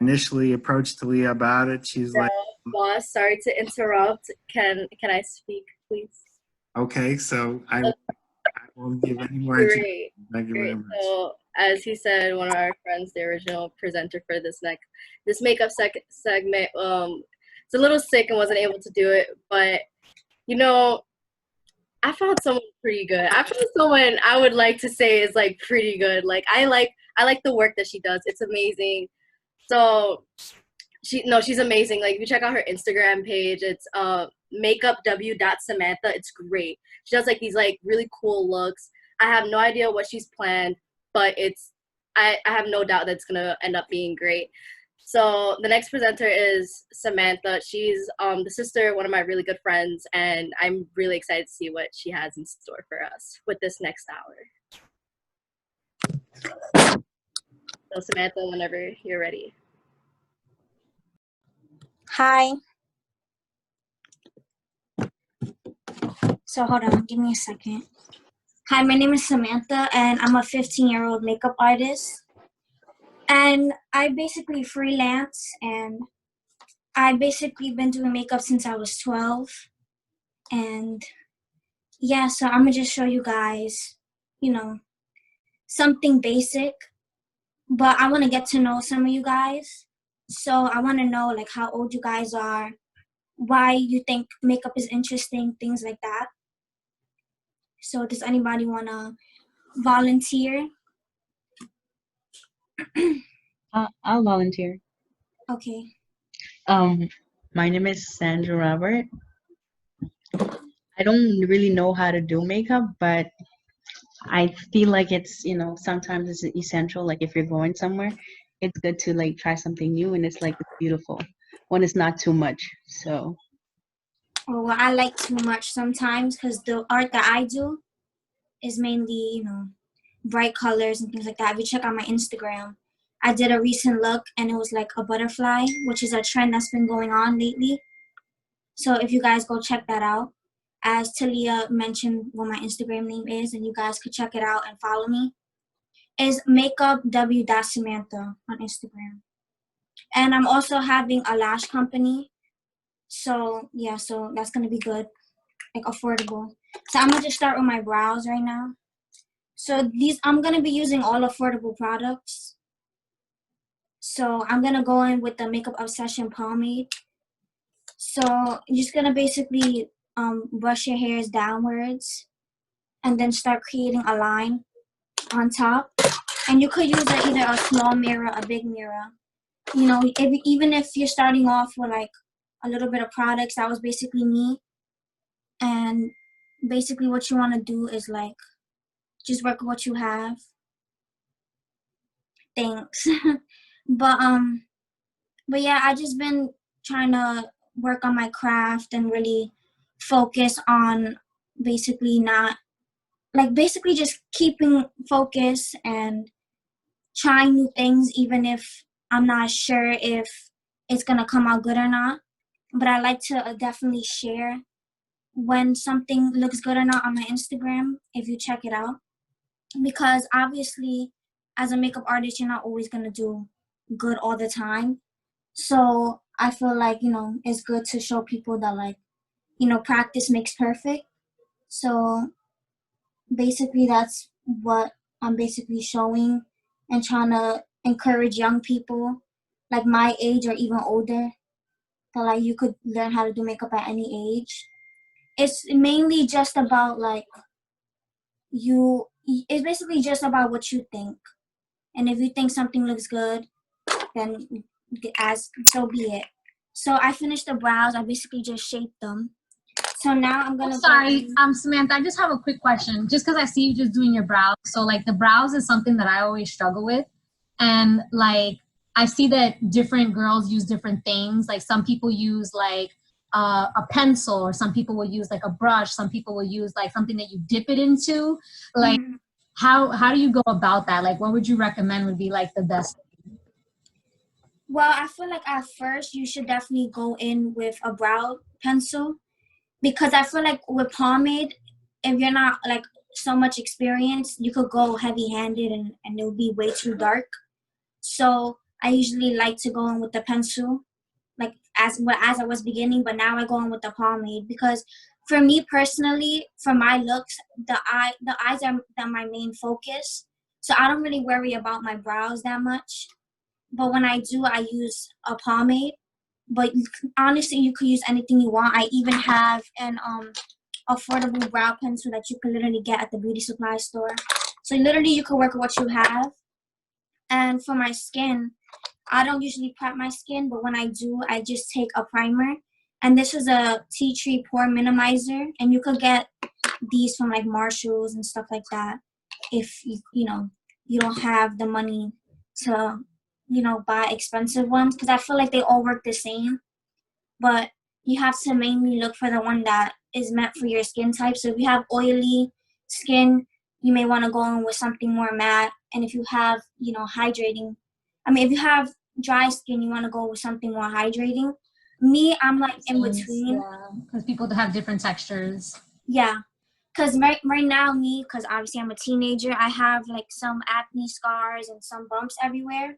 initially approached Talia about it, she's No, like, boss, sorry to interrupt. Can I speak, please? okay, so I won't give any more introductions. Great, Thank you very great. much. So, as he said, one of our friends, the original presenter for this makeup segment, it's a little sick and wasn't able to do it, but you know, I found someone pretty good. I found someone I would like to say is like pretty good. Like I like the work that she does. It's amazing. So she's amazing. Like if you check out her Instagram page, it's makeupw.samantha. It's great. She does like these like really cool looks. I have no idea what she's planned, but I have no doubt that it's gonna end up being great. So the next presenter is Samantha. She's the sister of one of my really good friends, and I'm really excited to see what she has in store for us with this next hour. So Samantha, whenever you're ready. Hi. So hold on, give me a second. Hi, my name is Samantha, and I'm a 15-year-old makeup artist. And I basically freelance, and I basically been doing makeup since I was 12. And yeah, so I'm gonna just show you guys, something basic. But I want to get to know some of you guys. So I want to know like how old you guys are, why you think makeup is interesting, things like that. So does anybody want to volunteer? I'll volunteer. Okay. My name is Sandra Robert. I don't really know how to do makeup, but I feel like it's, sometimes it's essential. Like if you're going somewhere, it's good to like try something new, and it's like it's beautiful when it's not too much. So. Oh, well, I like too much sometimes because the art that I do is mainly, bright colors and things like that. If you check out my Instagram, I did a recent look and it was like a butterfly, which is a trend that's been going on lately. So if you guys go check that out, as Talia mentioned what my Instagram name is, and you guys could check it out and follow me, is makeupw.samantha on Instagram. And I'm also having a lash company. So yeah, so that's gonna be good, like affordable. So I'm gonna just start with my brows right now. So I'm gonna be using all affordable products. So I'm gonna go in with the Makeup Obsession pomade. So you're just gonna basically brush your hairs downwards and then start creating a line on top. And you could use either a small mirror, a big mirror. Even if you're starting off with like a little bit of products, that was basically me. And basically what you want to do is like just work with what you have. Thanks. but yeah, I just been trying to work on my craft and really focus on basically just keeping focus and trying new things, even if I'm not sure if it's gonna come out good or not. But I like to definitely share when something looks good or not on my Instagram if you check it out, because obviously as a makeup artist you're not always gonna do good all the time. So I feel like it's good to show people that like practice makes perfect. So basically that's what I'm basically showing and trying to encourage young people like my age or even older that like you could learn how to do makeup at any age. It's mainly just about like it's basically just about what you think. And if you think something looks good, then as so be it. So I finished the brows. I basically just shaped them. So now I'm gonna. Sorry, Samantha. I just have a quick question. Just because I see you just doing your brows, so like the brows is something that I always struggle with, and like I see that different girls use different things. Like some people use like a pencil, or some people will use like a brush. Some people will use like something that you dip it into. Like, how do you go about that? Like, what would you recommend would be like the best? Well, I feel like at first you should definitely go in with a brow pencil, because I feel like with pomade, if you're not like so much experience, you could go heavy-handed and it'll be way too dark. So I usually like to go in with the pencil, like as I was beginning, but now I go in with the pomade because for me personally, for my looks, the eyes are my main focus. So I don't really worry about my brows that much. But when I do, I use a pomade. But honestly, you could use anything you want. I even have an affordable brow pencil that you can literally get at the beauty supply store. So literally, you can work with what you have. And for my skin, I don't usually prep my skin, but when I do, I just take a primer. And this is a tea tree pore minimizer, and you could get these from like Marshalls and stuff like that if you don't have the money to buy expensive ones, because I feel like they all work the same, but you have to mainly look for the one that is meant for your skin type. So if you have oily skin, you may want to go in with something more matte, and if you have hydrating, if you have dry skin, you want to go with something more hydrating. Me, I'm like in between. Yeah, because people have different textures. Yeah, because right now, because obviously I'm a teenager, I have like some acne scars and some bumps everywhere.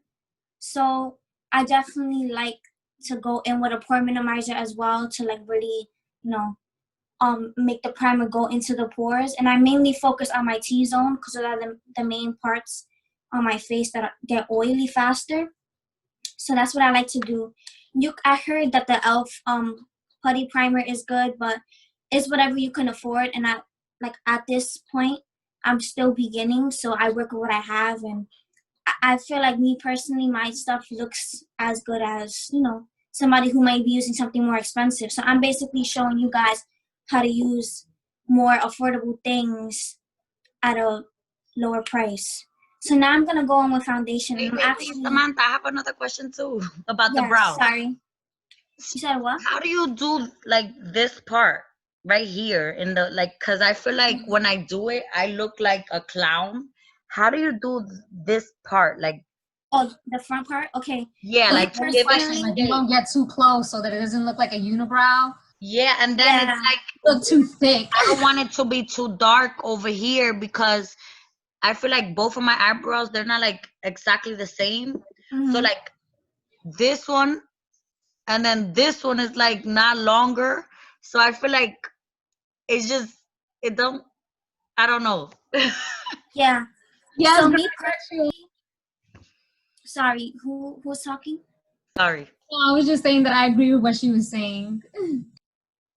So I definitely like to go in with a pore minimizer as well to like really, make the primer go into the pores. And I mainly focus on my T-zone because those are the main parts on my face that get oily faster. So that's what I like to do. I heard that the e.l.f. putty primer is good, but it's whatever you can afford. And at this point, I'm still beginning, so I work with what I have, and I feel like me personally, my stuff looks as good as somebody who might be using something more expensive. So I'm basically showing you guys how to use more affordable things at a lower price. So now I'm gonna go in with foundation. Wait, I'm wait, actually Samantha, I have another question too about the yeah. brows. Sorry, you said what? How do you do like this part right here in the because I feel like when I do it, I look like a clown. How do you do this part? Like, Oh, the front part. Okay. yeah, Me like to give it personally, Like you don't get too close so that it doesn't look like a unibrow. yeah, and then Yeah. it's like Look too thick. I don't want it to be too dark over here because I feel like both of my eyebrows, they're not like exactly the same. So Mhm. like this one and then this one is like not longer. So I feel like it's just I don't know. Yeah. Yes, So girl, me I got you. sorry, who's talking? Sorry. No, I was just saying that I agree with what she was saying.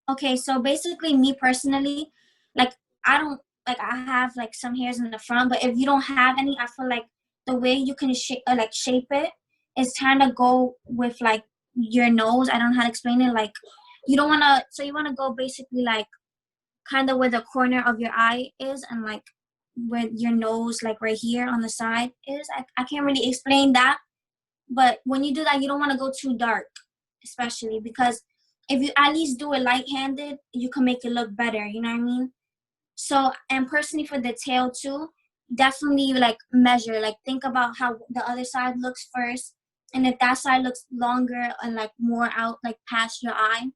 Okay, so basically me personally, like I don't like I have like some hairs in the front, but if you don't have any, I feel like the way you can shape it is kind of go with like your nose. I don't know how to explain it. Like you don't want to, so you want to go basically like kind of where the corner of your eye is and like where your nose, like right here on the side is. I can't really explain that, but when you do that, you don't want to go too dark, especially because if you at least do it light-handed, you can make it look better. You know what I mean? So, and personally for the tail too, definitely like measure, like think about how the other side looks first. And if that side looks longer and like more out, like past your eye,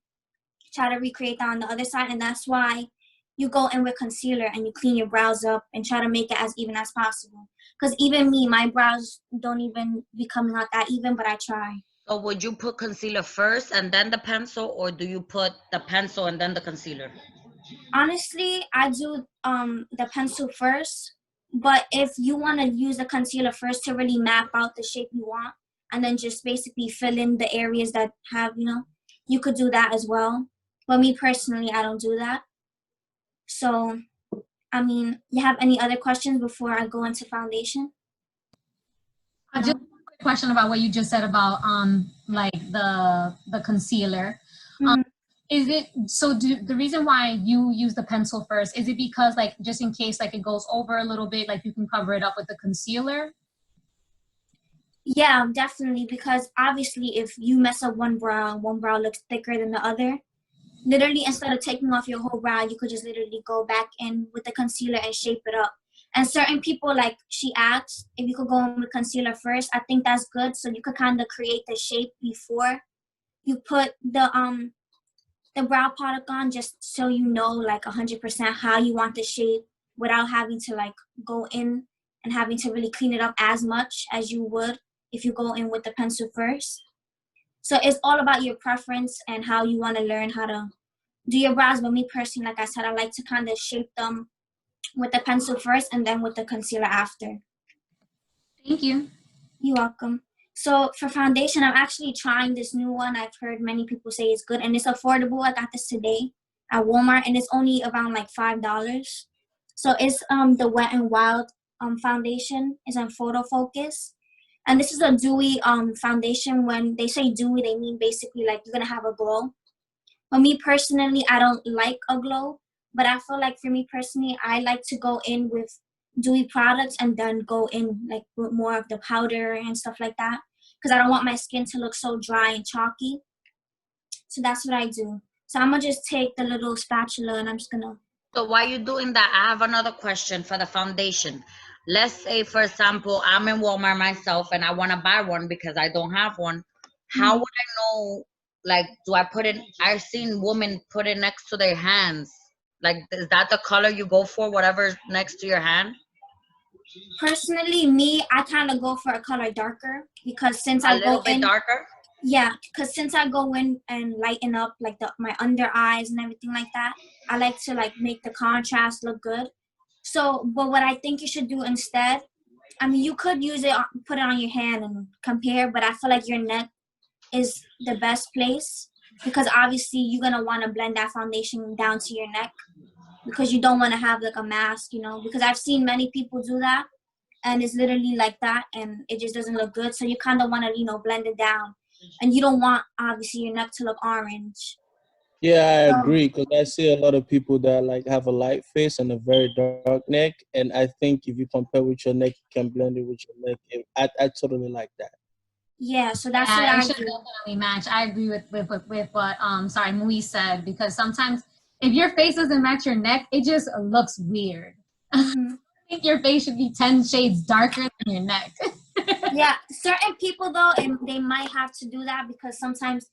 try to recreate that on the other side. And that's why you go in with concealer and you clean your brows up and try to make it as even as possible. Because even me, my brows don't even be coming out that even, but I try. So would you put concealer first and then the pencil, or do you put the pencil and then the concealer? Honestly, I do the pencil first, but if you want to use the concealer first to really map out the shape you want, and then just basically fill in the areas that have, you could do that as well. But me personally, I don't do that. So, you have any other questions before I go into foundation? Just a quick question about what you just said about like the concealer. Mhm. Is it so? The reason why you use the pencil first, is it because like just in case like it goes over a little bit, like you can cover it up with the concealer? Yeah, definitely, because obviously if you mess up one brow looks thicker than the other. Literally, instead of taking off your whole brow, you could just literally go back in with the concealer and shape it up. And certain people, like she asked, if you could go in with concealer first, I think that's good. So you could kind of create the shape before you put the brow product on, just so you know like 100% how you want the shape without having to like go in and having to really clean it up as much as you would if you go in with the pencil first. So it's all about your preference and how you want to learn how to do your brows. But me personally, like I said, I like to kind of shape them with the pencil first and then with the concealer after. Thank you. You're welcome. So for foundation, I'm actually trying this new one. I've heard many people say it's good and it's affordable. I got this today at Walmart and it's only around like $5. So it's the Wet n Wild foundation. It's on Photo Focus. And this is a dewy foundation. When they say dewy, they mean basically like you're gonna have a glow. But me personally, I don't like a glow. But I feel like for me personally, I like to go in with dewy products and then go in like with more of the powder and stuff like that. Because I don't want my skin to look so dry and chalky. So that's what I do. So I'm gonna just take the little spatula and I'm just gonna. So while you're doing that, I have another question for the foundation. Let's say, for example, I'm in Walmart myself and I want to buy one because I don't have one. How would I know? Like, do I put it? I've seen women put it next to their hands. Like, is that the color you go for? Whatever's next to your hand? Personally, me, I kind of go for a color darker because since A I little go bit in, darker? yeah, because since I go in and lighten up like my under eyes and everything like that, I like to like make the contrast look good. So, but what I think you should do instead, I mean, you could use it, put it on your hand and compare, but I feel like your neck is the best place because obviously you're gonna want to blend that foundation down to your neck because you don't want to have like a mask, you know, because I've seen many people do that and it's literally like that and it just doesn't look good. So you kind of want to, you know, blend it down and you don't want obviously your neck to look orange. Yeah, I agree because I see a lot of people that like have a light face and a very dark neck, and I think if you compare with your neck, you can blend it with your neck. I totally like that. Yeah, so that's what Yeah, I it should do. definitely match. I agree with what sorry, Mui said, because sometimes if your face doesn't match your neck, it just looks weird. Mm-hmm. I think your face should be 10 shades darker than your neck. Yeah, certain people though, and they might have to do that because sometimes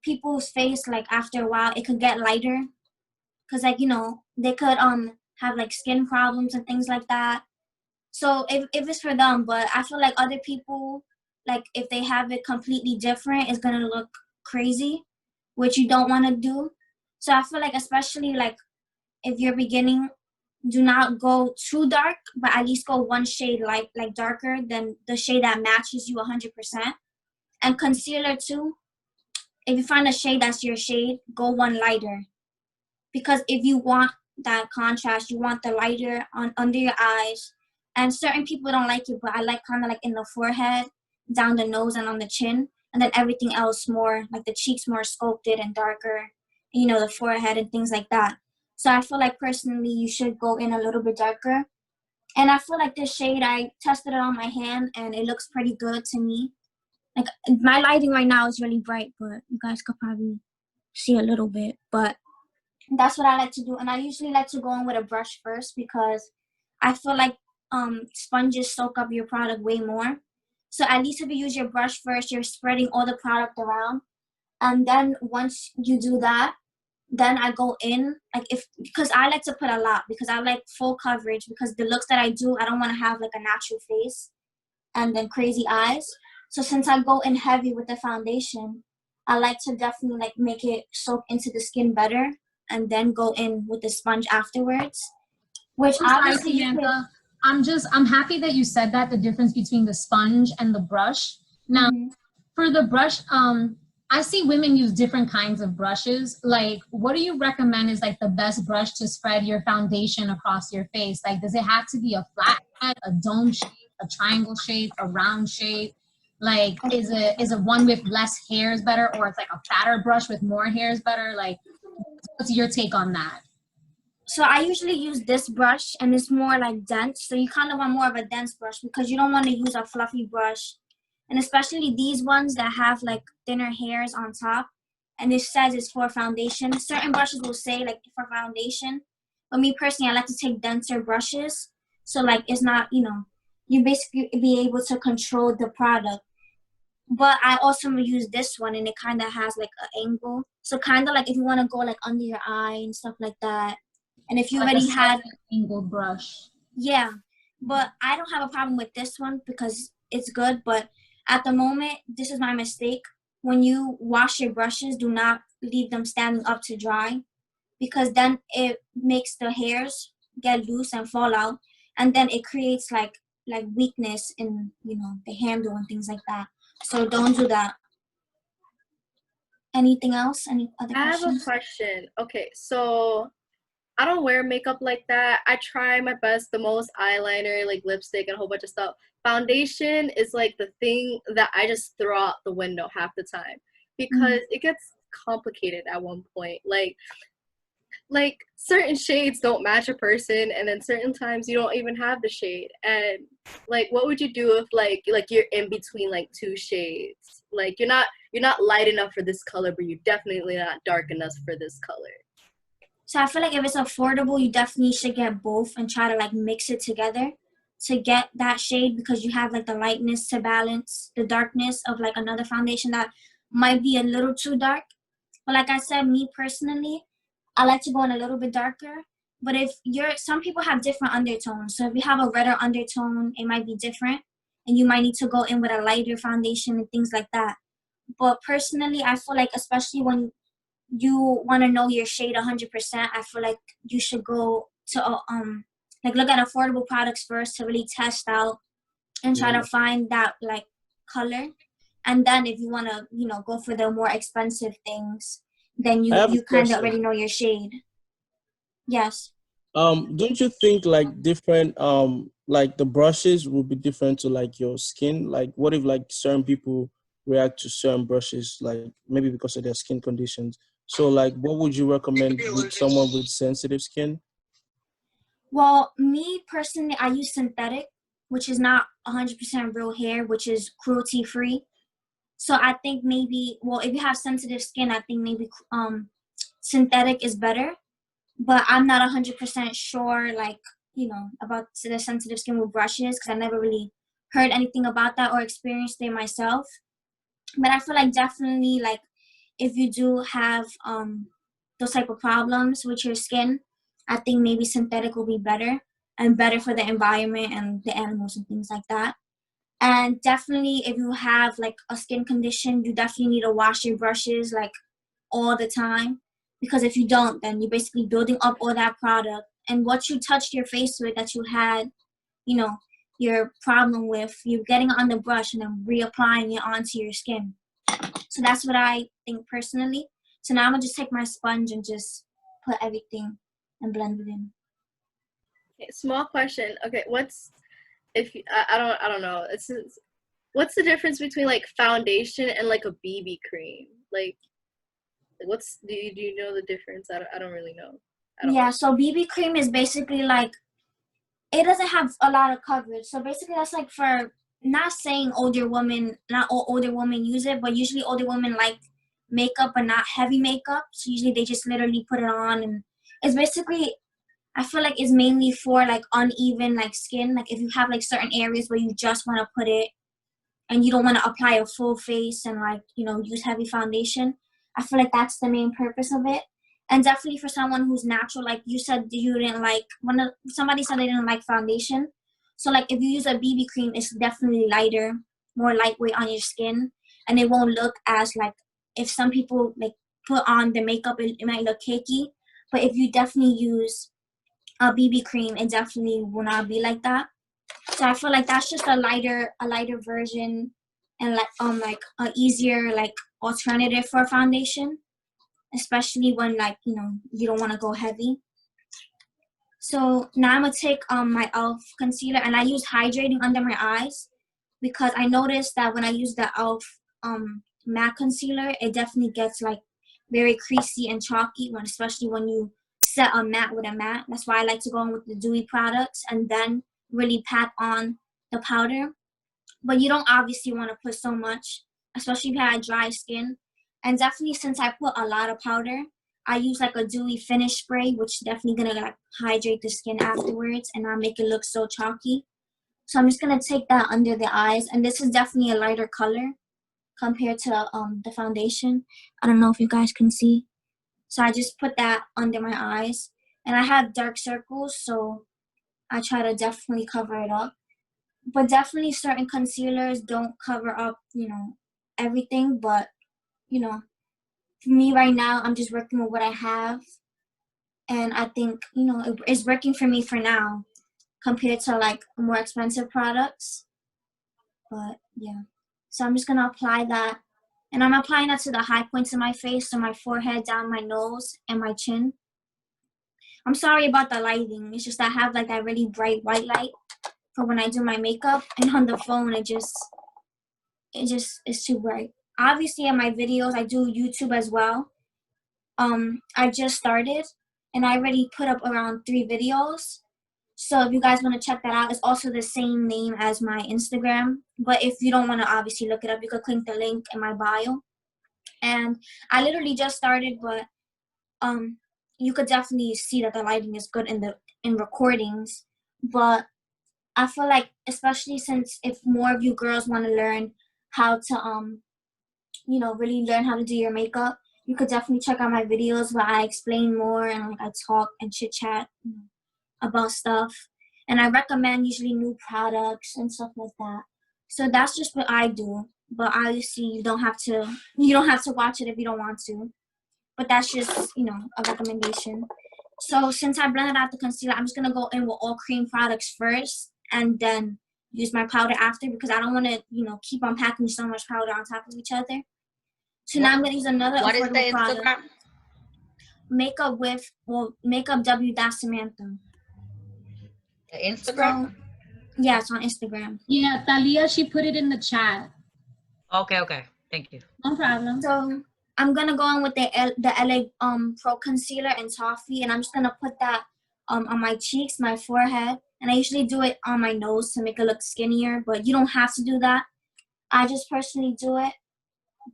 people's face, like after a while, it could get lighter because like, you know, they could have like skin problems and things like that. So if it's for them, but I feel like other people, like if they have it completely different, it's gonna look crazy, which you don't want to do. So I feel like especially like if you're beginning, do not go too dark, but at least go one shade light, like darker than the shade that matches you 100%. And concealer too, if you find a shade that's your shade, go one lighter. Because if you want that contrast, you want the lighter on under your eyes. And certain people don't like it, but I like kind of like in the forehead, down the nose and on the chin. And then everything else more, like the cheeks more sculpted and darker, you know, the forehead and things like that. So I feel like personally you should go in a little bit darker. And I feel like this shade, I tested it on my hand and it looks pretty good to me. Like my lighting right now is really bright, but you guys could probably see a little bit. But that's what I like to do. And I usually like to go in with a brush first because I feel like sponges soak up your product way more. So at least if you use your brush first, you're spreading all the product around. And then once you do that, then I go in like because I like to put a lot because I like full coverage because the looks that I do, I don't want to have like a natural face and then crazy eyes. So since I go in heavy with the foundation, I like to definitely like make it soak into the skin better and then go in with the sponge afterwards. Which I'm sorry, obviously you could, Samantha. I'm happy that you said that, the difference between the sponge and the brush. Now, for the brush, I see women use different kinds of brushes. Like, what do you recommend is like the best brush to spread your foundation across your face? Like, does it have to be a flat head, a dome shape, a triangle shape, a round shape? Like, is it one with less hairs better, or it's like a fatter brush with more hairs better? Like, what's your take on that? so I usually use this brush and it's more like dense. So you kind of want more of a dense brush because you don't want to use a fluffy brush. And especially these ones that have like thinner hairs on top. And it says it's for foundation. Certain brushes will say like for foundation. But me personally, I like to take denser brushes. So like it's not, you know, you basically be able to control the product. But I also use this one and it kind of has like an angle. So kind of like if you want to go like under your eye and stuff like that. And if you Like already a had angled brush. yeah, but I don't have a problem with this one because it's good. But at the moment, this is my mistake. When you wash your brushes, do not leave them standing up to dry, because then it makes the hairs get loose and fall out, and then it creates like weakness in, you know, the handle and things like that. So don't do that. Anything else? Any other I have a questions? question. Okay, so I don't wear makeup like that. I try my best, the most eyeliner, like lipstick, and a whole bunch of stuff. Foundation is like the thing that I just throw out the window half the time because it gets complicated at one point. Like certain shades don't match a person, and then certain times you don't even have the shade. And like, what would you do if like you're in between like two shades? Like you're not light enough for this color, but you're definitely not dark enough for this color. So I feel like if it's affordable, you definitely should get both and try to like mix it together to get that shade, because you have like the lightness to balance the darkness of like another foundation that might be a little too dark. But like I said, me personally, I like to go in a little bit darker. But if some people have different undertones. So if you have a redder undertone, it might be different. And you might need to go in with a lighter foundation and things like that. But personally, I feel like especially when you want to know your shade 100%, I feel like you should go to like look at affordable products first to really test out and try to find that like color. And then if you want to, you know, go for the more expensive things, then I have a you kind of question. already know your shade. Yes. Don't you think like different like the brushes will be different to like your skin? Like what if like certain people react to certain brushes, like maybe because of their skin conditions? So like what would you recommend with someone with sensitive skin? Well, me personally, I use synthetic, which is not 100% real hair, which is cruelty free. So I think maybe, well, if you have sensitive skin, I think maybe synthetic is better. But I'm not 100% sure, like, you know, about the sensitive skin with brushes, because I never really heard anything about that or experienced it myself. But I feel like definitely, like, if you do have those type of problems with your skin, I think maybe synthetic will be better and better for the environment and the animals and things like that. And definitely, if you have like a skin condition, you definitely need to wash your brushes like all the time, because if you don't, then you're basically building up all that product, and what you touched your face with that you had, you know, your problem with, you're getting it on the brush and then reapplying it onto your skin. So that's what I think personally. So now I'm gonna just take my sponge and just put everything and blend it in. Okay, small question. Okay, what's if I don't know. What's the difference between like foundation and like a BB cream? Like what's do you know the difference? I don't really know. Yeah, so BB cream is basically like, it doesn't have a lot of coverage. So basically that's like for, not saying not all older women use it, but usually older women like makeup but not heavy makeup. So usually they just literally put it on, and it's basically, I feel like it's mainly for like uneven like skin. Like if you have like certain areas where you just want to put it and you don't want to apply a full face and like, you know, use heavy foundation, I feel like that's the main purpose of it. And definitely for someone who's natural, like you said, you didn't like, somebody said they didn't like foundation. So like if you use a BB cream, it's definitely lighter, more lightweight on your skin, and it won't look as like, if some people like put on the makeup, it might look cakey. But if you definitely use a BB cream, it definitely will not be like that. So I feel like that's just a lighter version, and like a easier like alternative for foundation, especially when like, you know, you don't want to go heavy. So now I'm gonna take my e.l.f. concealer, and I use hydrating under my eyes, because I noticed that when I use the e.l.f. matte concealer, it definitely gets like very creasy and chalky, especially when you set a matte with a matte. That's why I like to go in with the dewy products and then really pat on the powder. But you don't obviously want to put so much, especially if you have dry skin. And definitely, since I put a lot of powder, I use like a dewy finish spray, which definitely gonna like hydrate the skin afterwards and not make it look so chalky. So I'm just gonna take that under the eyes, and this is definitely a lighter color compared to the foundation. I don't know if you guys can see. So I just put that under my eyes, and I have dark circles, so I try to definitely cover it up. but definitely certain concealers don't cover up, everything. But, for me right now, I'm just working with what I have. And I think, it's working for me for now compared to like more expensive products. But yeah, so I'm just going to apply that. And I'm applying that to the high points of my face, so my forehead, down my nose, and my chin. I'm sorry about the lighting. It's just I have like that really bright white light for when I do my makeup, and on the phone it just is too bright. Obviously, in my videos, I do YouTube as well. I just started, and I already put up around 3 videos. So if you guys want to check that out, it's also the same name as my Instagram. But if you don't want to obviously look it up, you could click the link in my bio. And I literally just started, but you could definitely see that the lighting is good in recordings. But I feel like, especially since if more of you girls want to learn how to really learn how to do your makeup, you could definitely check out my videos where I explain more and like I talk and chit chat about stuff. And I recommend usually new products and stuff like that. So that's just what I do. But obviously you don't have to watch it if you don't want to. But that's just, a recommendation. So since I blended out the concealer, I'm just going to go in with all cream products first and then use my powder after, because I don't want to, keep on packing so much powder on top of each other. So now I'm going to use another What is the affordable product. Instagram? Makeup W.Samantha. The Instagram? So, yeah, it's on Instagram. Yeah, Talia, she put it in the chat. Okay. Thank you. No problem. So I'm gonna go in with the LA Pro Concealer in Toffee, and I'm just gonna put that on my cheeks, my forehead, and I usually do it on my nose to make it look skinnier, but you don't have to do that. I just personally do it,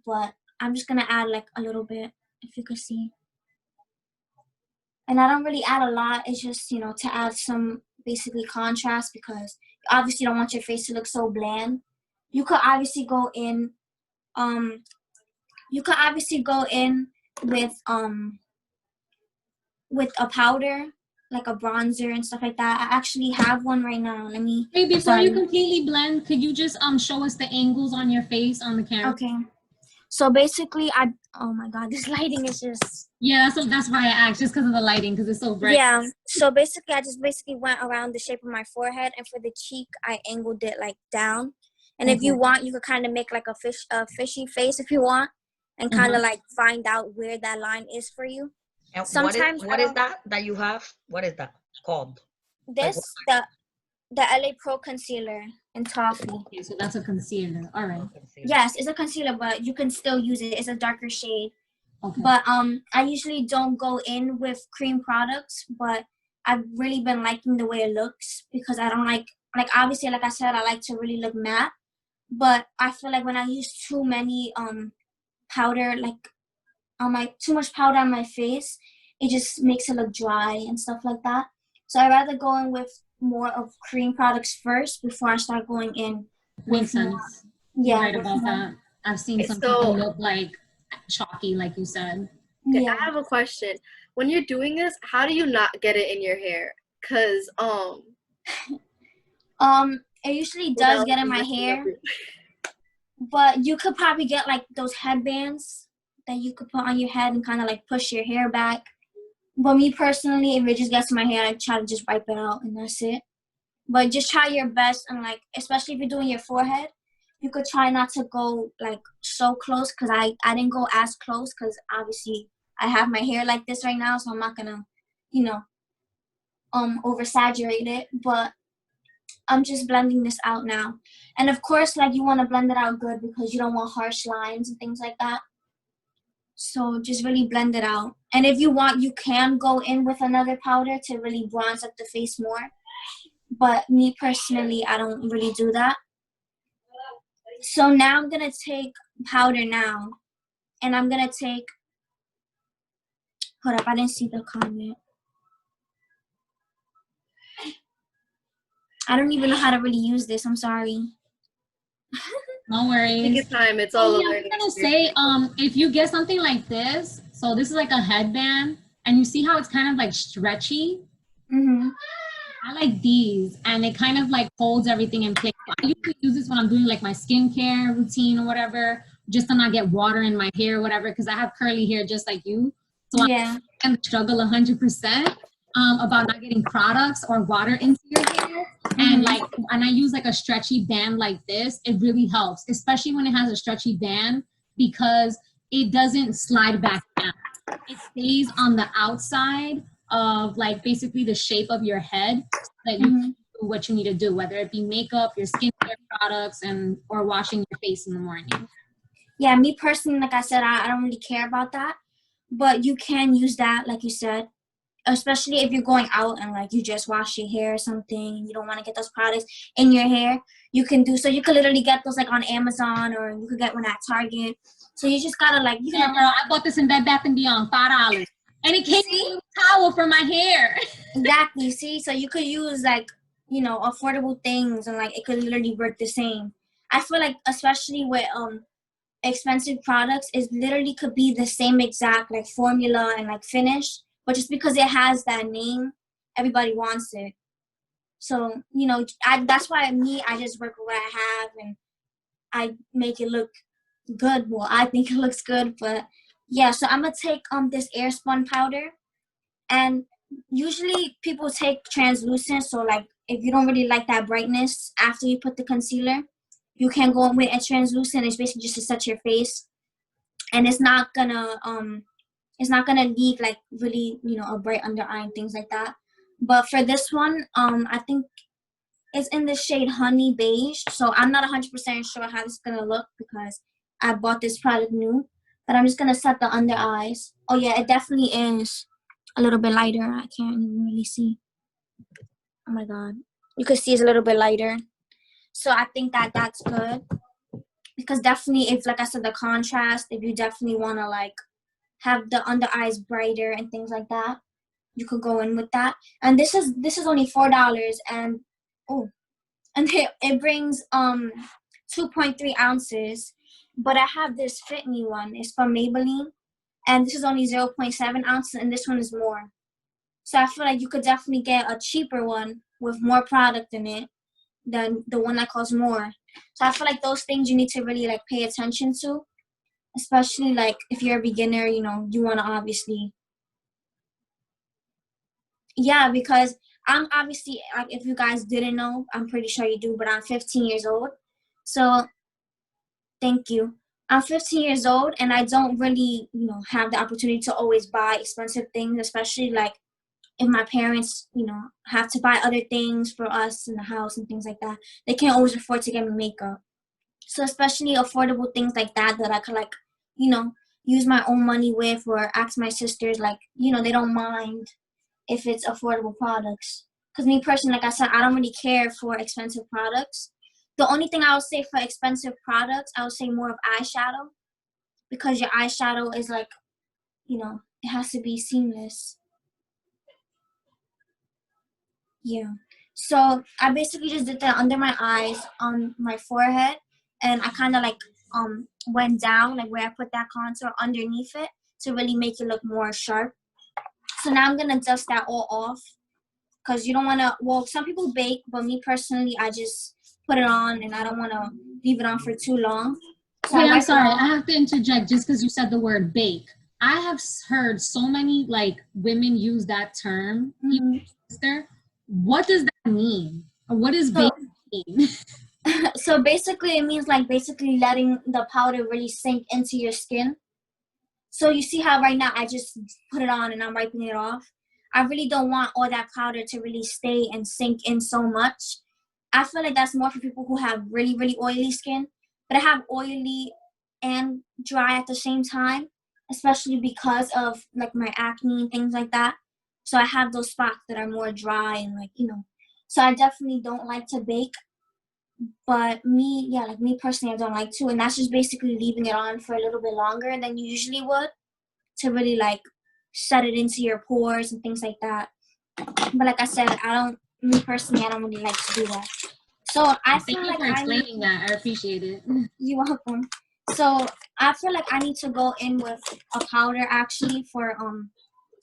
but I'm just gonna add like a little bit, if you could see. And I don't really add a lot. It's just, to add some basically contrast, because you obviously don't want your face to look so bland. You could obviously go in with a powder, like a bronzer and stuff like that. I actually have one right now. Let me. Wait, before you completely blend, could you just show us the angles on your face on the camera? Okay. So basically, oh my God, this lighting is just. Yeah, so that's why I asked, just because of the lighting, because it's so bright. Yeah. So basically, I just went around the shape of my forehead, and for the cheek, I angled it like down. And if you want, you could kind of make like a fishy face if you want, and kind of like find out where that line is for you. And Sometimes what is that you have? What is that called? This the LA Pro Concealer in Toffee. Okay, so that's a concealer. All right. Yes, it's a concealer, but you can still use it. It's a darker shade. Okay. But I usually don't go in with cream products, but I've really been liking the way it looks, because I don't like obviously, like I said, I like to really look matte, but I feel like when I use too many powder, like too much powder on my face, it just makes it look dry and stuff like that. So I'd rather go in with more of cream products first before I start going in. Makes sense. Yeah. You're right about that. I've seen some people look like chalky, like you said. Okay, Yeah. I have a question. When you're doing this, how do you not get it in your hair? Cause it usually does get in my hair, but you could probably get like those headbands that you could put on your head and kind of like push your hair back. But me personally, if it just gets in my hair, I try to just wipe it out and that's it. But just try your best, and like, especially if you're doing your forehead, you could try not to go like so close, because I didn't go as close, because obviously I have my hair like this right now, so I'm not gonna, oversaturate it. But I'm just blending this out now. And of course, like, you want to blend it out good, because you don't want harsh lines and things like that. So just really blend it out. And if you want, you can go in with another powder to really bronze up the face more. But me personally, I don't really do that. So now I'm going to take powder now. And I'm going to take, hold up, I didn't see the comment. I don't even know how to really use this. I'm sorry. No worries. Take your time. It's all I over. was gonna say, if you get something like this, so this is like a headband, and you see how it's kind of like stretchy. Mm-hmm. I like these, and it kind of like holds everything in place. I usually use this when I'm doing like my skincare routine or whatever, just to not get water in my hair or whatever, because I have curly hair just like you. So Yeah. I struggle 100% about not getting products or water into your hair. And like, and I use like a stretchy band like this, it really helps, especially when it has a stretchy band, because it doesn't slide back down. It stays on the outside of like basically the shape of your head so that you can do what you need to do, whether it be makeup, your skincare products, and or washing your face in the morning. Yeah, me personally, like I said, I don't really care about that. But you can use that, like you said, especially if you're going out and like you just wash your hair or something and you don't want to get those products in your hair. You can do so. You could literally get those like on Amazon, or you could get one at Target. So you just gotta like, you Yeah, can. girl, I bought this in Bed Bath & Beyond, $5. And it came with a towel for my hair. Exactly. See, so you could use like, you know, affordable things, and like it could literally work the same. I feel like especially with expensive products, is literally could be the same exact like formula and like finish, but just because it has that name, everybody wants it. So, you know, that's why I just work with what I have, and I make it look good. Well, I think it looks good, but yeah. So I'm gonna take this air spun powder, and usually people take translucent. So like if you don't really like that brightness after you put the concealer, you can go with a translucent. It's basically just to set your face, and it's not gonna leave like really, you know, a bright under eye and things like that. But for this one, I think it's in the shade Honey Beige. So I'm not 100% sure how this is gonna look because I bought this product new. But I'm just gonna set the under eyes. Oh yeah, it definitely is a little bit lighter. I can't even really see. Oh my god, you can see it's a little bit lighter. So I think that that's good, because definitely if, like I said, the contrast, if you definitely want to like have the under eyes brighter and things like that, you could go in with that. And this is only $4, and it brings 2.3 ounces. But I have this Fit Me one. It's from Maybelline, and this is only 0.7 ounces, and this one is more. So I feel like you could definitely get a cheaper one with more product in it than the one that costs more. So I feel like those things you need to really like pay attention to, especially like if you're a beginner, you know, you want to obviously. Yeah, because I'm obviously, like, if you guys didn't know, I'm pretty sure you do, but I'm 15 years old. So thank you. I'm 15 years old, and I don't really, you know, have the opportunity to always buy expensive things, especially like if my parents, you know, have to buy other things for us in the house and things like that. They can't always afford to get me makeup. So especially affordable things like that I could like, you know, use my own money with, or ask my sisters, like, you know, they don't mind if it's affordable products. Because me personally, like I said, I don't really care for expensive products. The only thing I would say for expensive products, I would say more of eyeshadow, because your eyeshadow is like, you know, it has to be seamless. Yeah. So I basically just did that under my eyes, on my forehead, and I kind of like went down, like where I put that contour underneath it, to really make it look more sharp. So now I'm gonna dust that all off, because you don't want to. Well, some people bake, but me personally, I just put it on, and I don't want to leave it on for too long. So Wait, I'm sorry. I have to interject just because you said the word bake. I have heard so many like women use that term. Sister, what does that mean? Or what does bake mean? So basically, it means like basically letting the powder really sink into your skin. So you see how right now I just put it on and I'm wiping it off. I really don't want all that powder to really stay and sink in so much. I feel like that's more for people who have really, really oily skin. But I have oily and dry at the same time, especially because of like my acne and things like that. So I have those spots that are more dry and like, you know. So I definitely don't like to bake. But me, yeah, like me personally, I don't like to. And that's just basically leaving it on for a little bit longer than you usually would, to really like set it into your pores and things like that. But like I said, me personally, I don't really like to do that. So I feel Thank you like for explaining that. I appreciate it. You're welcome. So I feel like I need to go in with a powder actually for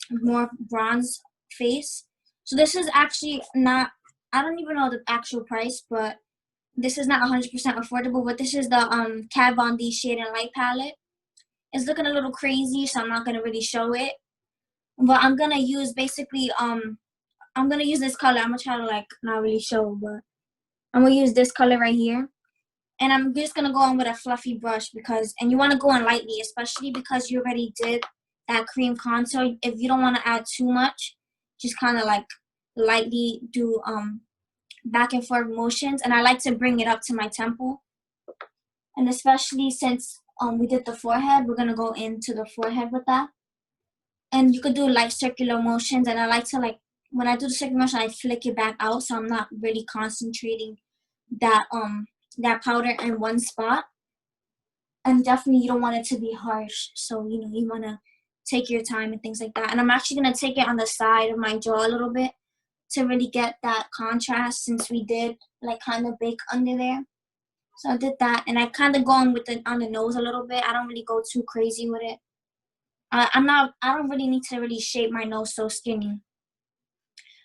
more bronze face. So this is actually not, I don't even know the actual price, but this is not 100% affordable, but this is the Kat Von D Shade and Light palette. It's looking a little crazy, so I'm not going to really show it. But I'm going to use basically, I'm going to use this color. I'm going to try to like not really show, but I'm going to use this color right here. And I'm just going to go on with a fluffy brush because, and you want to go on lightly, especially because you already did that cream contour. If you don't want to add too much, just kind of like lightly do back and forth motions. And I like to bring it up to my temple. And especially since we did the forehead, we're going to go into the forehead with that. And you could do like circular motions. And I like to like, when I do the circular motion, I flick it back out. So I'm not really concentrating that powder in one spot. And definitely you don't want it to be harsh. So, you know, you want to take your time and things like that. And I'm actually going to take it on the side of my jaw a little bit to really get that contrast since we did like kind of bake under there. So I did that, and I kind of go on with it on the nose a little bit. I don't really go too crazy with it. I don't really need to really shape my nose so skinny.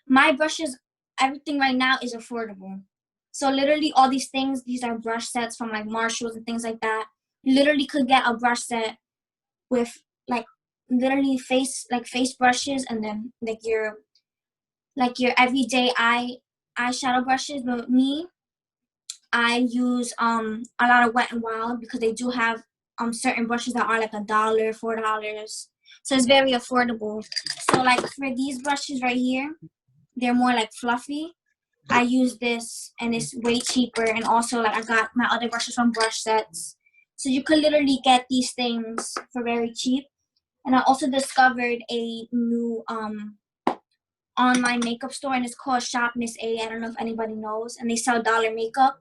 My brushes, everything right now is affordable. So literally all these things, these are brush sets from like Marshalls and things like that. You literally could get a brush set with like literally face brushes and then like your everyday eyeshadow brushes. But with me, I use a lot of Wet n Wild because they do have certain brushes that are like $1, $4. So it's very affordable. So like for these brushes right here, they're more like fluffy. I use this and it's way cheaper. And also like I got my other brushes from Brush Sets. So you could literally get these things for very cheap. And I also discovered a new online makeup store, and it's called Shop Miss A. I don't know if anybody knows. And they sell dollar makeup.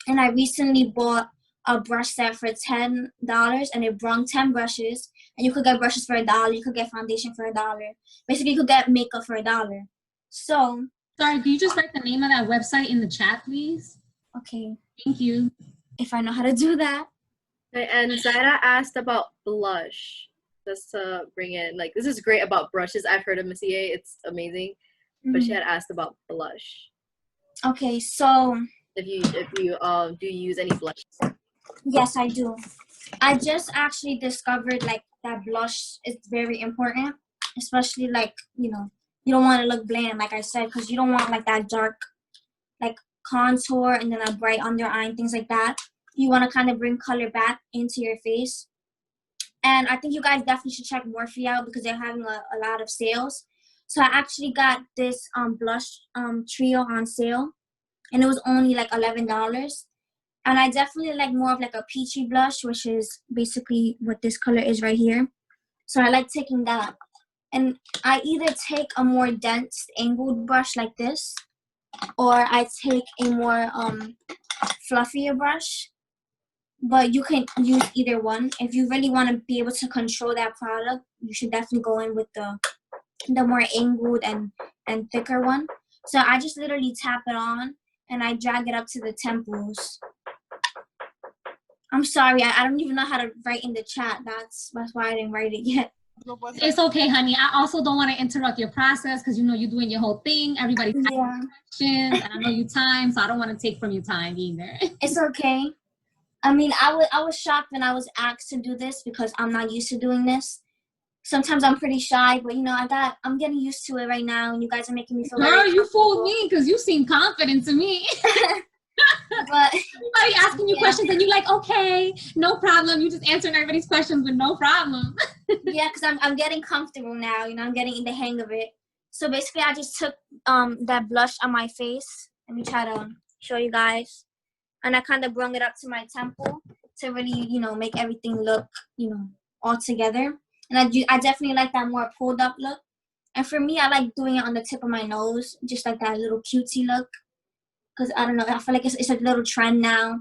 And I recently bought a brush set for $10, and it brought 10 brushes. And you could get brushes for $1. You could get foundation for $1. Basically, you could get makeup for $1. So, Sorry, can you just write the name of that website in the chat, please? okay, Thank you. if I know how to do that. And Zaira asked about blush. Just to bring in, like, this is great about brushes. I've heard of Missy A. It's amazing. But she had asked about blush. Okay, so If you do you use any blush? yes, I do. I just actually discovered like that blush is very important, especially like, you know, you don't want to look bland, like I said, because you don't want like that dark like contour and then a bright under eye and things like that. You want to kind of bring color back into your face. And I think you guys definitely should check Morphe out because they're having a lot of sales. So I actually got this blush trio on sale, and it was only like $11. And I definitely like more of like a peachy blush, which is basically what this color is right here. So I like taking that. And I either take a more dense angled brush like this, or I take a more fluffier brush. But you can use either one. If you really want to be able to control that product, you should definitely go in with the more angled and thicker one. So I just literally tap it on and I drag it up to the temples. I'm sorry, I don't even know how to write in the chat. That's why I didn't write it yet. It's okay, honey. I also don't want to interrupt your process because you know you're doing your whole thing. Everybody's Yeah, questions, and I know you time, so I don't want to take from your time either. it's okay. I mean, I was shocked when I was asked to do this because I'm not used to doing this. Sometimes I'm pretty shy, but you know, I'm getting used to it right now, and you guys are making me feel Girl, you fooled me because you seem confident to me. But everybody asking you questions and you like, okay, no problem. You just answering everybody's questions with no problem. yeah, because I'm getting comfortable now. You know, I'm getting in the hang of it. So basically, I just took that blush on my face. Let me try to show you guys. And I kind of brung it up to my temple to really, you know, make everything look, you know, all together. And I definitely like that more pulled up look. And for me, I like doing it on the tip of my nose, just like that little cutesy look. Because I don't know, I feel like it's a little trend now.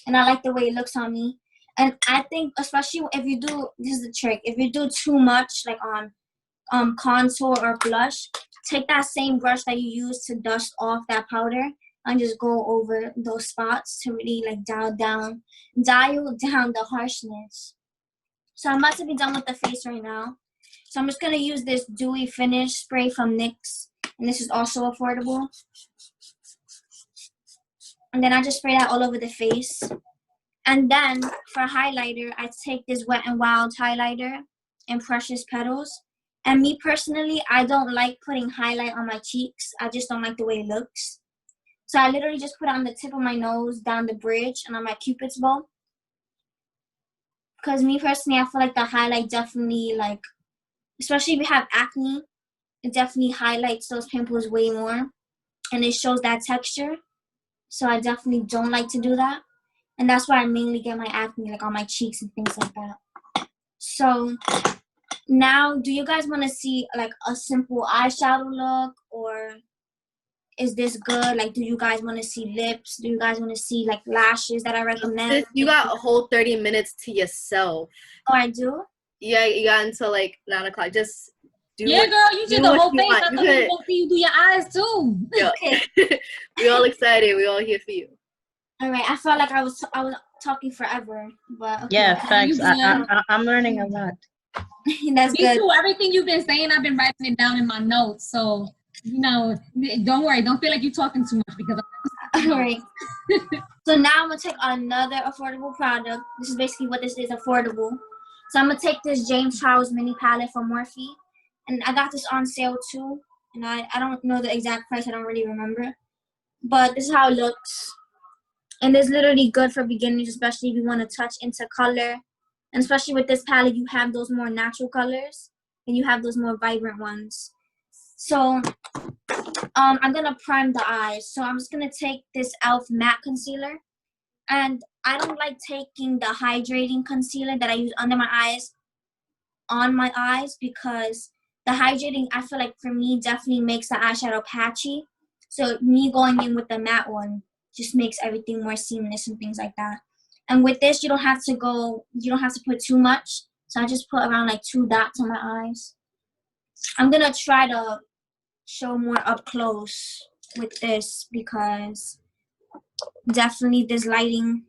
And I like the way it looks on me. And I think, especially if you do, this is the trick, if you do too much, like on contour or blush, take that same brush that you use to dust off that powder and just go over those spots to really like dial down the harshness. So I'm about to be done with the face right now. So I'm just going to use this Dewy Finish spray from NYX. And this is also affordable. And then I just spray that all over the face. And then for highlighter, I take this Wet n Wild highlighter in Precious Petals. And me personally, I don't like putting highlight on my cheeks. I just don't like the way it looks. So I literally just put it on the tip of my nose, down the bridge, and on my Cupid's bow. Because me personally, I feel like the highlight definitely, like, especially if you have acne, it definitely highlights those pimples way more. And it shows that texture. So I definitely don't like to do that. And that's why I mainly get my acne, like on my cheeks and things like that. So now, do you guys want to see like a simple eyeshadow look, or is this good? Like, do you guys want to see lips? Do you guys want to see like lashes that I recommend? You got a whole 30 minutes to yourself. Oh, I do? Yeah, you got until like 9 o'clock. Just do Yeah, girl, you did the whole face. I thought we were gonna see you do your eyes too. Okay. We all excited. We all here for you. All right. I felt like I was talking forever, but okay. Yeah, thanks. You good. I'm learning a lot. That's Me good. too. Everything you've been saying, I've been writing it down in my notes. So, you know, don't worry. Don't feel like you're talking too much because All right. So now I'm gonna take another affordable product. This is basically what this is, affordable. So I'm gonna take this James Charles mini palette from Morphe, and I got this on sale too. And I don't know the exact price. I don't really remember, but this is how it looks. And it's literally good for beginners, especially if you want to touch into color. And especially with this palette, you have those more natural colors and you have those more vibrant ones. So I'm gonna prime the eyes. So I'm just gonna take this e.l.f. matte concealer, and I don't like taking the hydrating concealer that I use under my eyes on my eyes, because the hydrating, I feel like for me, definitely makes the eyeshadow patchy. So me going in with the matte one just makes everything more seamless and things like that. And with this, you don't have to put too much. So I just put around like 2 dots on my eyes. I'm gonna try to show more up close with this, because definitely this lighting,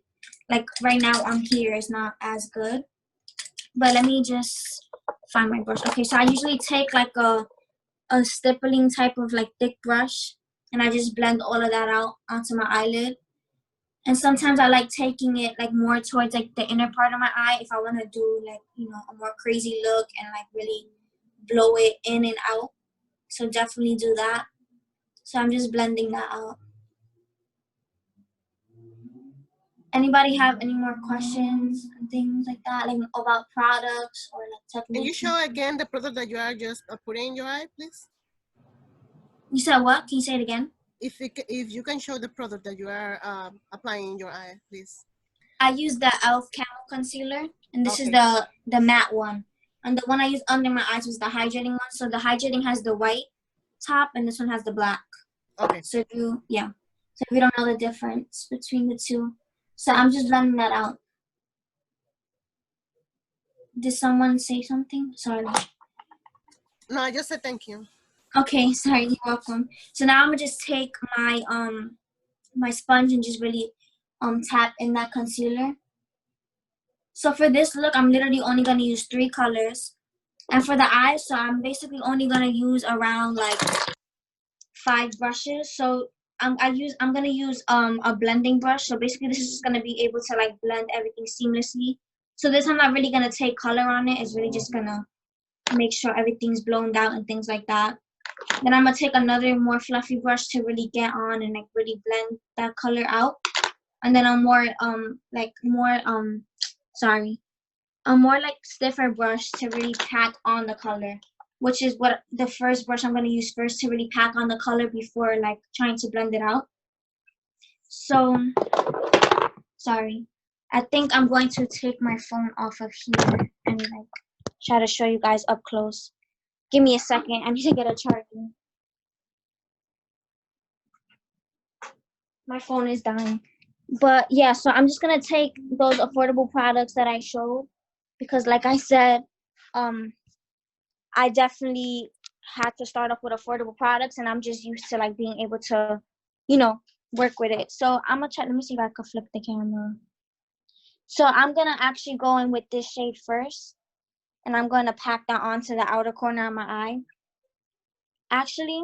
like right now on here, is not as good. But let me just find my brush. Okay, so I usually take like a stippling type of like thick brush, and I just blend all of that out onto my eyelid. And sometimes I like taking it like more towards like the inner part of my eye if I want to do like, you know, a more crazy look and like really blow it in and out. So definitely do that. So I'm just blending that out. Anybody have any more questions and things like that, like about products or like techniques? Can you show again the product that you are just putting in your eye, please? You said what? Can you say it again? If you can show the product that you are applying in your eye, please. I use the e.l.f. Camel Concealer, and this is Okay. the matte one. And the one I used under my eyes was the hydrating one. So the hydrating has the white top, and this one has the black. Okay. So if you don't know the difference between the two. So I'm just blending that out. Did someone say something? Sorry. No, I just said thank you. Okay, sorry, you're welcome. So now I'm gonna just take my my sponge and just really tap in that concealer. So for this look, I'm literally only gonna use 3 colors. And for the eyes, so I'm basically only gonna use around like 5 brushes. So I'm gonna use a blending brush. So basically this is just gonna be able to like blend everything seamlessly. So this I'm not really gonna take color on it. It's really just gonna make sure everything's blown out and things like that. Then I'm gonna take another more fluffy brush to really get on and like really blend that color out. And then a more stiffer brush to really pack on the color, which is what the first brush I'm gonna use first to really pack on the color before like trying to blend it out. So sorry. I think I'm going to take my phone off of here and like try to show you guys up close. Give me a second. I need to get a charger. My phone is dying. But yeah, so I'm just gonna take those affordable products that I showed, because like I said, I definitely had to start off with affordable products, and I'm just used to like being able to, you know, work with it. So I'm gonna try. Let me see if I can flip the camera. So I'm gonna actually go in with this shade first, and I'm gonna pack that onto the outer corner of my eye. Actually,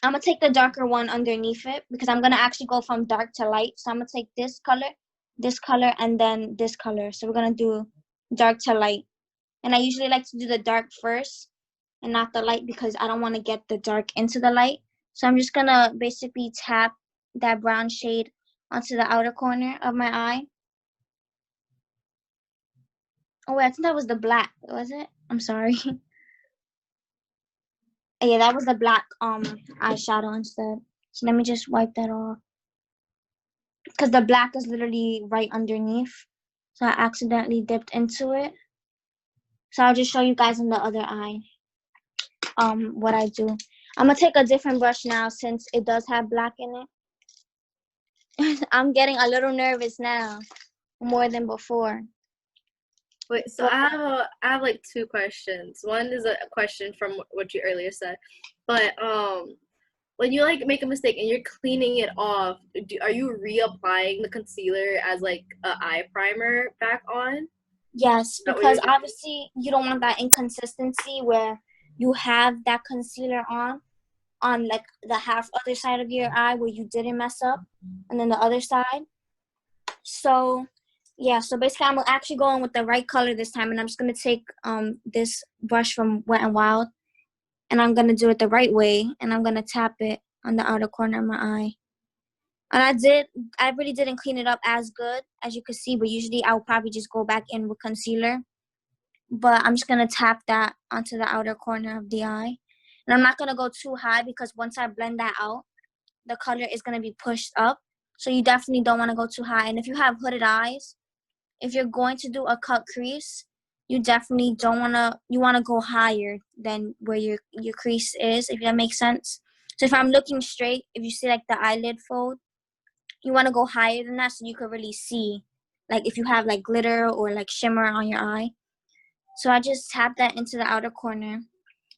I'm gonna take the darker one underneath it because I'm gonna actually go from dark to light. So I'm gonna take this color, and then this color. So we're gonna do dark to light. And I usually like to do the dark first and not the light because I don't want to get the dark into the light. So I'm just gonna basically tap that brown shade onto the outer corner of my eye. Oh wait, I think that was the black, was it? I'm sorry. Yeah, that was the black eyeshadow instead. So let me just wipe that off. Because the black is literally right underneath. So I accidentally dipped into it. So I'll just show you guys in the other eye what I do. I'm gonna take a different brush now since it does have black in it. I'm getting a little nervous now, more than before. Wait, so I have like two questions. One is a question from what you earlier said, but when you like make a mistake and you're cleaning it off, are you reapplying the concealer as like a eye primer back on? Yes, because obviously you don't want that inconsistency where you have that concealer on like the half other side of your eye where you didn't mess up, and then the other side. So yeah, so basically I'm actually going with the right color this time, and I'm just gonna take this brush from Wet n Wild, and I'm gonna do it the right way, and I'm gonna tap it on the outer corner of my eye. And I really didn't clean it up as good as you could see, but usually I would probably just go back in with concealer. But I'm just gonna tap that onto the outer corner of the eye. And I'm not gonna go too high because once I blend that out, the color is gonna be pushed up. So you definitely don't wanna go too high. And if you have hooded eyes, if you're going to do a cut crease, you definitely don't you wanna go higher than where your crease is, if that makes sense. So if I'm looking straight, if you see like the eyelid fold, you wanna go higher than that so you could really see, like if you have like glitter or like shimmer on your eye. So I just tap that into the outer corner.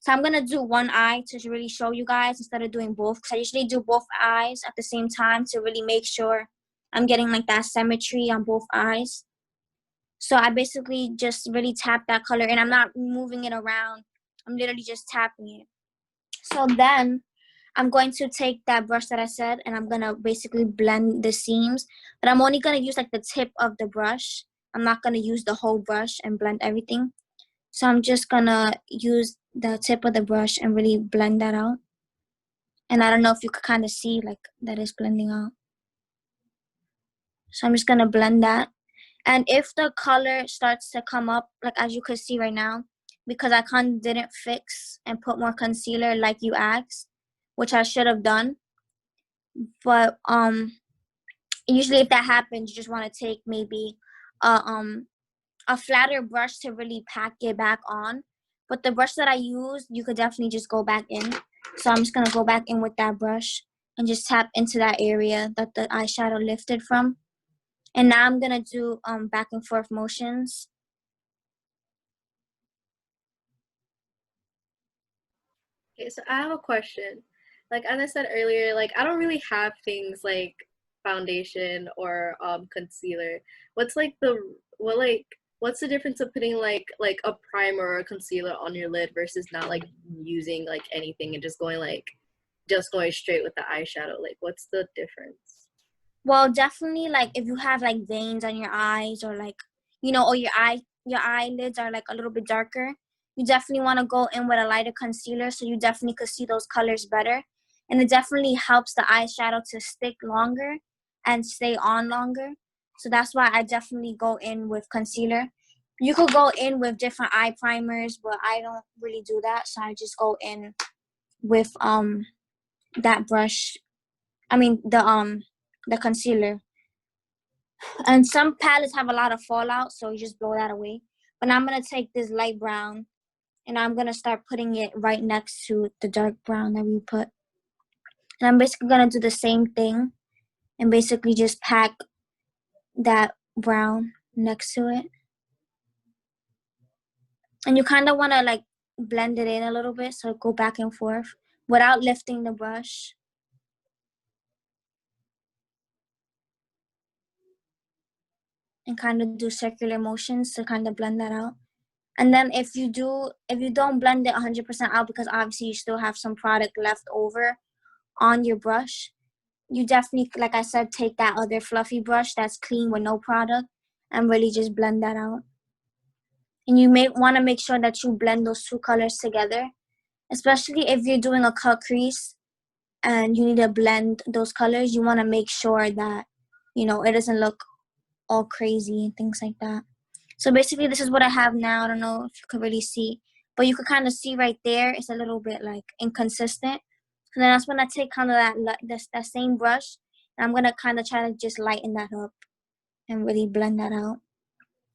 So I'm gonna do one eye to really show you guys instead of doing both, because I usually do both eyes at the same time to really make sure I'm getting like that symmetry on both eyes. So I basically just really tap that color, and I'm not moving it around. I'm literally just tapping it. So then I'm going to take that brush that I said, and I'm gonna basically blend the seams, but I'm only gonna use like the tip of the brush. I'm not gonna use the whole brush and blend everything. So I'm just gonna use the tip of the brush and really blend that out. And I don't know if you could kind of see like that is blending out. So I'm just gonna blend that. And if the color starts to come up, like as you could see right now, because I kind of didn't fix and put more concealer like you asked, which I should have done. But usually if that happens, you just want to take maybe a flatter brush to really pack it back on. But the brush that I used, you could definitely just go back in. So I'm just gonna go back in with that brush and just tap into that area that the eyeshadow lifted from. And now I'm gonna do back and forth motions. Okay, so I have a question. Like as I said earlier, like I don't really have things like foundation or concealer. What's like what's the difference of putting like a primer or a concealer on your lid versus not like using like anything and just going straight with the eyeshadow? Like what's the difference? Well, definitely like if you have like veins on your eyes or like, or your eyelids are like a little bit darker, you definitely want to go in with a lighter concealer so you definitely could see those colors better. And it definitely helps the eyeshadow to stick longer and stay on longer. So that's why I definitely go in with concealer. You could go in with different eye primers, but I don't really do that. So I just go in with that brush. I mean the concealer. And some palettes have a lot of fallout, so you just blow that away. But now I'm going to take this light brown, and I'm going to start putting it right next to the dark brown that we put. And I'm basically going to do the same thing and basically just pack that brown next to it. And you kind of want to like blend it in a little bit, so go back and forth without lifting the brush. And kind of do circular motions to kind of blend that out. And then if you don't blend it 100% out, because obviously you still have some product left over on your brush, you definitely, like I said, take that other fluffy brush that's clean with no product and really just blend that out. And you may want to make sure that you blend those two colors together, especially if you're doing a cut crease and you need to blend those colors. You want to make sure that, you know, it doesn't look all crazy and things like that. So basically, this is what I have now. I don't know if you can really see, but you can kind of see right there. It's a little bit like inconsistent. And then that's when I take kind of that same brush, and I'm going to kind of try to just lighten that up and really blend that out.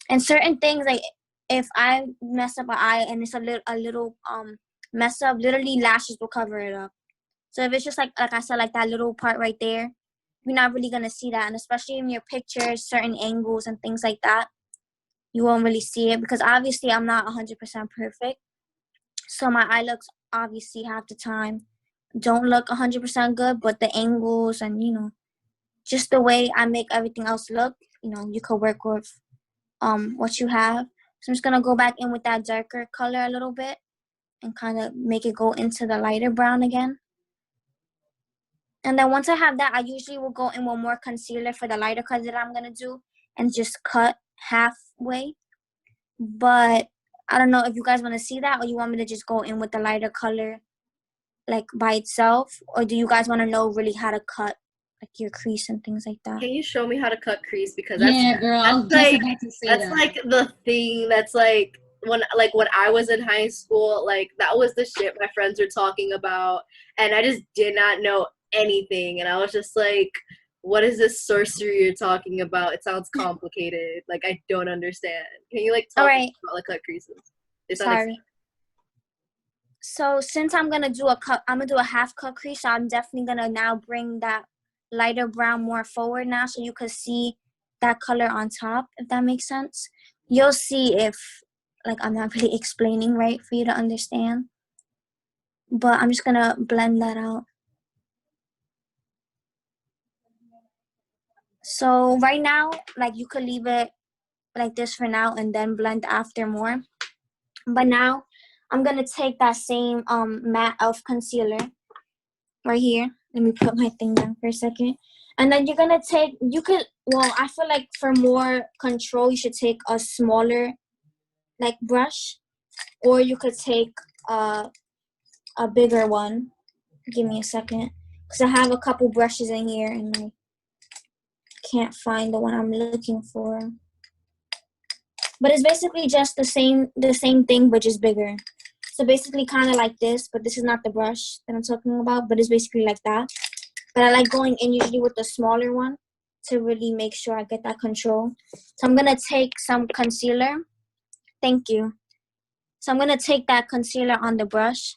And certain things, like if I mess up an eye and it's a little mess up, literally lashes will cover it up. So if it's just like I said, like that little part right there, you're not really going to see that. And especially in your pictures, certain angles and things like that, you won't really see it because obviously I'm not 100% perfect. So my eye looks obviously half the time don't look 100% good, but the angles and, you know, just the way I make everything else look, you know, you could work with what you have. So I'm just going to go back in with that darker color a little bit and kind of make it go into the lighter brown again. And then once I have that, I usually will go in with more concealer for the lighter color that I'm going to do and just cut halfway. But I don't know if you guys want to see that or you want me to just go in with the lighter color like by itself, or do you guys want to know really how to cut like your crease and things like that? Can you show me how to cut crease? Because that's, Yeah, girl, I was that's just like, about to say that's that. like the thing that's like when I was in high school, like that was the shit my friends were talking about, and I just did not know anything, and I was just like, what is this sorcery you're talking about? It sounds complicated. Like I don't understand. Can you like talk Alright. about like cut creases? It's Sorry. So since I'm gonna do a half cut crease, so I'm definitely gonna now bring that lighter brown more forward now, so you could see that color on top, if that makes sense. You'll see if like I'm not really explaining right for you to understand, but I'm just gonna blend that out. So right now, like you could leave it like this for now and then blend after more. But now I'm gonna take that same matte elf concealer right here. Let me put my thing down for a second. And then you're gonna take, I feel like for more control, you should take a smaller like brush, or you could take a bigger one. Give me a second, because I have a couple brushes in here and I can't find the one I'm looking for. But it's basically just the same thing, but just bigger. So basically kind of like this, but this is not the brush that I'm talking about, but it's basically like that. But I like going in usually with the smaller one to really make sure I get that control. So I'm going to take some concealer. Thank you. So I'm going to take that concealer on the brush.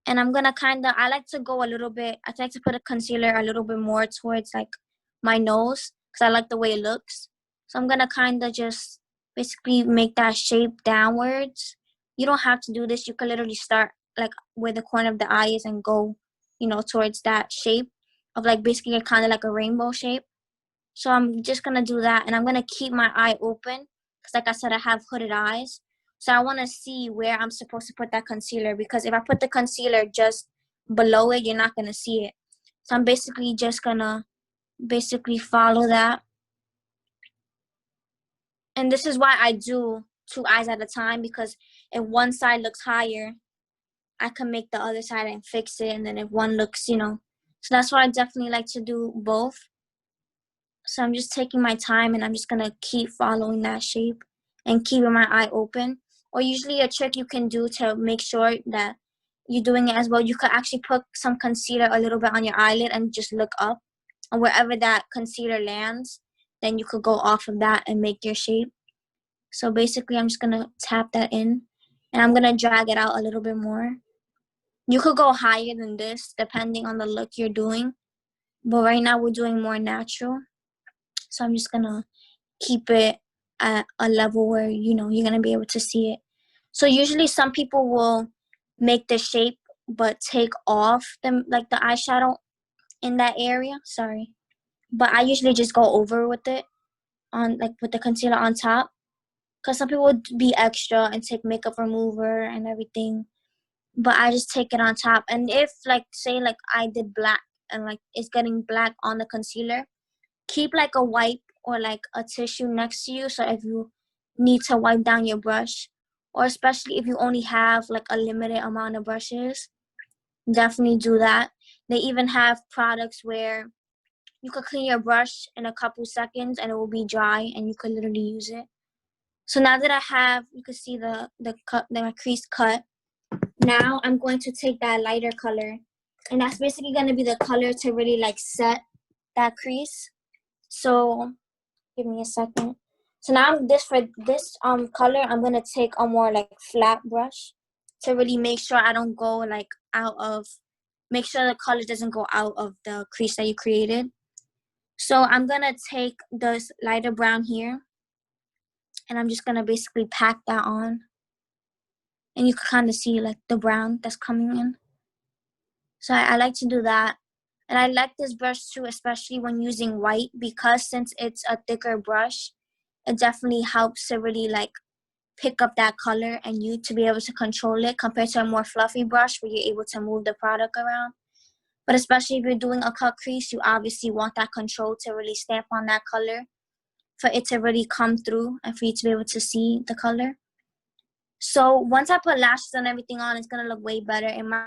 And I'm going to I like to go a little bit, I like to put a concealer a little bit more towards like my nose because I like the way it looks. So I'm going to kind of just basically make that shape downwards. You don't have to do this. You can literally start like where the corner of the eye is and go, you know, towards that shape of like basically kind of like a rainbow shape. So I'm just going to do that. And I'm going to keep my eye open because like I said, I have hooded eyes. So I want to see where I'm supposed to put that concealer, because if I put the concealer just below it, you're not going to see it. So I'm basically just going to follow that. And this is why I do 2 eyes at a time, because if one side looks higher, I can make the other side and fix it. And then if one looks, you know, so that's why I definitely like to do both. So I'm just taking my time and I'm just going to keep following that shape and keeping my eye open. Or usually a trick you can do to make sure that you're doing it as well, you could actually put some concealer a little bit on your eyelid and just look up. And wherever that concealer lands, then you could go off of that and make your shape. So basically, I'm just going to tap that in. And I'm going to drag it out a little bit more. You could go higher than this, depending on the look you're doing. But right now, we're doing more natural. So I'm just going to keep it at a level where, you know, you're going to be able to see it. So usually some people will make the shape but take off the eyeshadow in that area. Sorry. But I usually just go over with it on like with the concealer on top. Because some people would be extra and take makeup remover and everything. but I just take it on top. And if like say like I did black and like it's getting black on the concealer, keep like a wipe or like a tissue next to you, so if you need to wipe down your brush, or especially if you only have like a limited amount of brushes, definitely do that. They even have products where you could clean your brush in a couple seconds and it will be dry and you could literally use it. So now that I have, you can see the crease cut. Now I'm going to take that lighter color, and that's basically going to be the color to really like set that crease. So give me a second. So now for this color, I'm going to take a more like flat brush to really make sure I don't go like make sure the color doesn't go out of the crease that you created. So I'm going to take this lighter brown here, and I'm just going to basically pack that on. And you can kind of see like the brown that's coming in. So I like to do that. And I like this brush too, especially when using white, because since it's a thicker brush, it definitely helps to really like pick up that color and you to be able to control it compared to a more fluffy brush where you're able to move the product around. But especially if you're doing a cut crease, you obviously want that control to really stamp on that color for it to really come through and for you to be able to see the color. So once I put lashes and everything on, it's going to look way better in my